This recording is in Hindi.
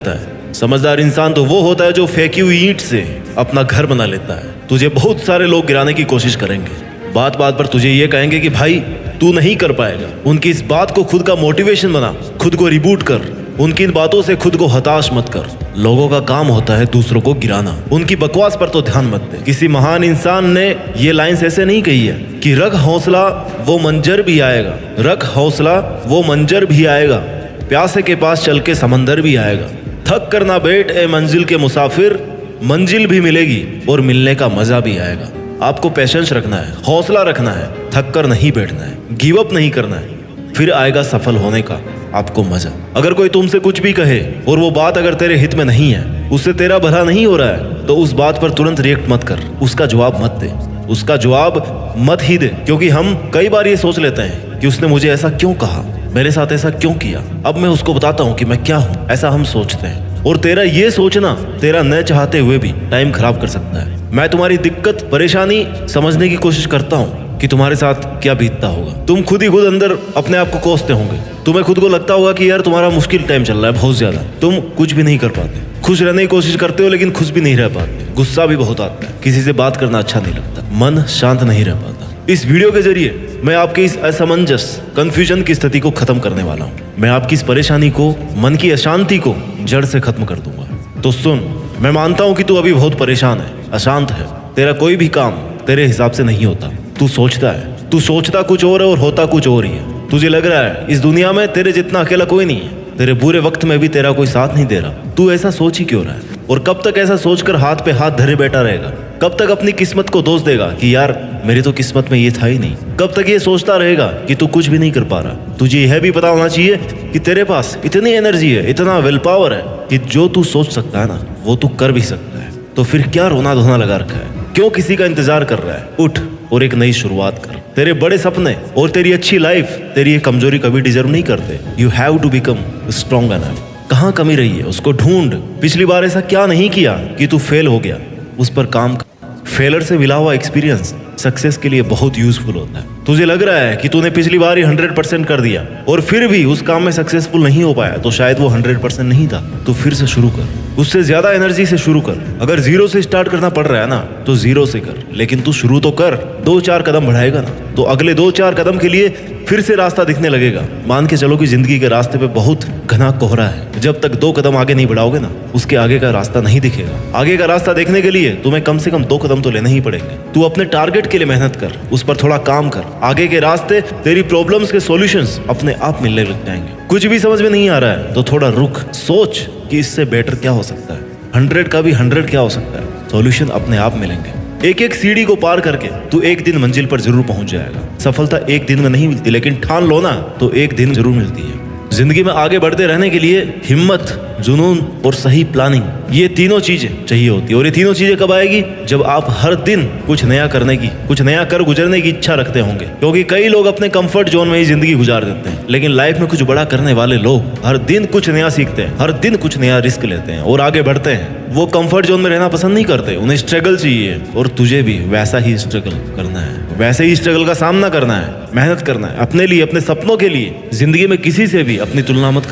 है। समझदार इंसान तो वो होता है जो फेंकी हुई ईंट से अपना घर बना लेता है। तुझे बहुत सारे लोग गिराने की कोशिश करेंगे, बात बात पर तुझे ये कहेंगे कि भाई तू नहीं कर पाएगा। उनकी इस बात को खुद का मोटिवेशन बना, खुद को रिबूट कर। उनकी इन बातों से खुद को हताश मत कर। लोगों का काम होता है दूसरों को गिराना, उनकी बकवास पर तो ध्यान मत दे। किसी महान इंसान ने ये लाइंस ऐसे नहीं कही है कि रख हौसला वो मंजर भी आएगा, रख हौसला वो मंजर भी आएगा, प्यासे के पास चल के समंदर भी आएगा। थक कर ना बैठ ए मंजिल के मुसाफिर, मंजिल भी मिलेगी और मिलने का मजा भी आएगा। आपको पेशेंस रखना है, हौसला रखना है, थक कर नहीं बैठना है, गिव अप नहीं करना है, फिर आएगा सफल होने का आपको मजा। अगर कोई तुमसे कुछ भी कहे और वो बात अगर तेरे हित में नहीं है, उससे तेरा भला नहीं हो रहा है, तो उस बात पर तुरंत रिएक्ट मत कर, उसका जवाब मत दे, उसका जवाब मत ही दे। क्योंकि हम कई बार ये सोच लेते हैं कि उसने मुझे ऐसा क्यों कहा, मेरे साथ ऐसा क्यों किया, अब मैं उसको बताता हूँ कि मैं क्या हूँ, ऐसा हम सोचते हैं। और तेरा ये सोचना तेरा न चाहते हुए भी टाइम खराब कर सकता है। मैं तुम्हारी दिक्कत परेशानी समझने की कोशिश करता हूँ कि तुम्हारे साथ क्या बीतता होगा। तुम खुद ही खुद अंदर अपने आप को कोसते होंगे। तुम्हें खुद को लगता होगा कि यार तुम्हारा मुश्किल टाइम चल रहा है बहुत ज्यादा, तुम कुछ भी नहीं कर पाते, खुश रहने की कोशिश करते हो लेकिन खुश भी नहीं रह पाते, गुस्सा भी बहुत आता है, किसी से बात करना अच्छा नहीं लगता, मन शांत नहीं रह पाता। इस वीडियो के जरिए मैं आपके इस असमंजस कंफ्यूजन की स्थिति को खत्म करने वाला हूँ। मैं आपकी इस परेशानी को, मन की अशांति को जड़ से खत्म कर दूंगा। तो सुन, मैं मानता हूँ कि तू अभी बहुत परेशान है, अशांत है, तेरा कोई भी काम तेरे हिसाब से नहीं होता। तू सोचता कुछ और है और होता कुछ और ही है। तुझे लग रहा है इस दुनिया में तेरे जितना अकेला कोई नहीं है, तेरे बुरे वक्त में भी तेरा कोई साथ नहीं दे रहा। तू ऐसा सोच ही क्यों रहा है? और कब तक ऐसा सोचकर हाथ पे हाथ धरे बैठा रहेगा? कब तक अपनी किस्मत को दोष देगा कि यार मेरी तो किस्मत में ये था ही नहीं? कब तक ये सोचता रहेगा कि तू कुछ भी नहीं कर पा रहा? तुझे यह भी पता होना चाहिए कि तेरे पास इतनी एनर्जी है, इतना विल पावर है कि जो तू सोच सकता है ना, वो तू कर भी सकता है। तो फिर क्या रोना धोना लगा रखा है? क्यों किसी का इंतजार कर रहा है? उठ और एक नई शुरुआत कर। तेरे बड़े सपने और तेरी अच्छी लाइफ तेरी ये कमजोरी कभी डिजर्व नहीं करते। You have to become strong enough. कहाँ कमी रही है उसको ढूंढ। पिछली बार ऐसा क्या नहीं किया कि तू फेल हो गया, उस पर काम कर। फेलर से मिला हुआ एक्सपीरियंस सक्सेस के लिए बहुत यूजफुल होता है। तुझे लग रहा है कि तूने पिछली बार ही 100% कर दिया और फिर भी उस काम में सक्सेसफुल नहीं हो पाया, तो शायद वो 100% नहीं था। तो फिर से शुरू कर, उससे ज्यादा एनर्जी से शुरू कर। अगर जीरो से स्टार्ट करना पड़ रहा है ना, तो जीरो से कर, लेकिन तू शुरू तो कर। 2-4 कदम बढ़ाएगा ना, तो अगले 2-4 कदम के लिए फिर से रास्ता दिखने लगेगा। मान के चलो कि जिंदगी के रास्ते पे बहुत घना कोहरा है। जब तक 2 कदम आगे नहीं बढ़ाओगे ना, उसके आगे का रास्ता नहीं दिखेगा। आगे का रास्ता देखने के लिए तुम्हें कम से कम 2 कदम तो लेने ही पड़ेंगे। तू अपने टारगेट के लिए मेहनत कर, उस पर थोड़ा काम कर। आगे के रास्ते, तेरी प्रॉब्लम्स के सॉल्यूशंस अपने आप मिलने लग जाएंगे। कुछ भी समझ में नहीं आ रहा है तो थोड़ा रुक, सोच कि इससे बेटर क्या हो सकता है। 100 का भी 100 क्या हो सकता है? सॉल्यूशन अपने आप मिलेंगे। एक एक सीढ़ी को पार करके तू एक दिन मंजिल पर जरूर पहुंच जाएगा। सफलता एक दिन में नहीं मिलती, लेकिन ठान लो ना तो एक दिन जरूर मिलती है। जिंदगी में आगे बढ़ते रहने के लिए हिम्मत, जुनून और सही प्लानिंग, ये तीनों चीजें चाहिए होती है। और ये तीनों चीजें कब आएगी? जब आप हर दिन कुछ नया करने की, कुछ नया कर गुजरने की इच्छा रखते होंगे। क्योंकि कई लोग अपने कंफर्ट जोन में ही जिंदगी गुजार देते हैं, लेकिन लाइफ में कुछ बड़ा करने वाले लोग हर दिन कुछ नया सीखते हैं, हर दिन कुछ नया रिस्क लेते हैं और आगे बढ़ते हैं। वो कंफर्ट जोन में रहना पसंद नहीं करते, उन्हें स्ट्रगल चाहिए। और तुझे भी वैसा ही स्ट्रगल करना है, वैसे ही स्ट्रगल का सामना करना है, मेहनत करना है अपने लिए, अपने सपनों के लिए। जिंदगी में किसी से भी अपनी तुलना मत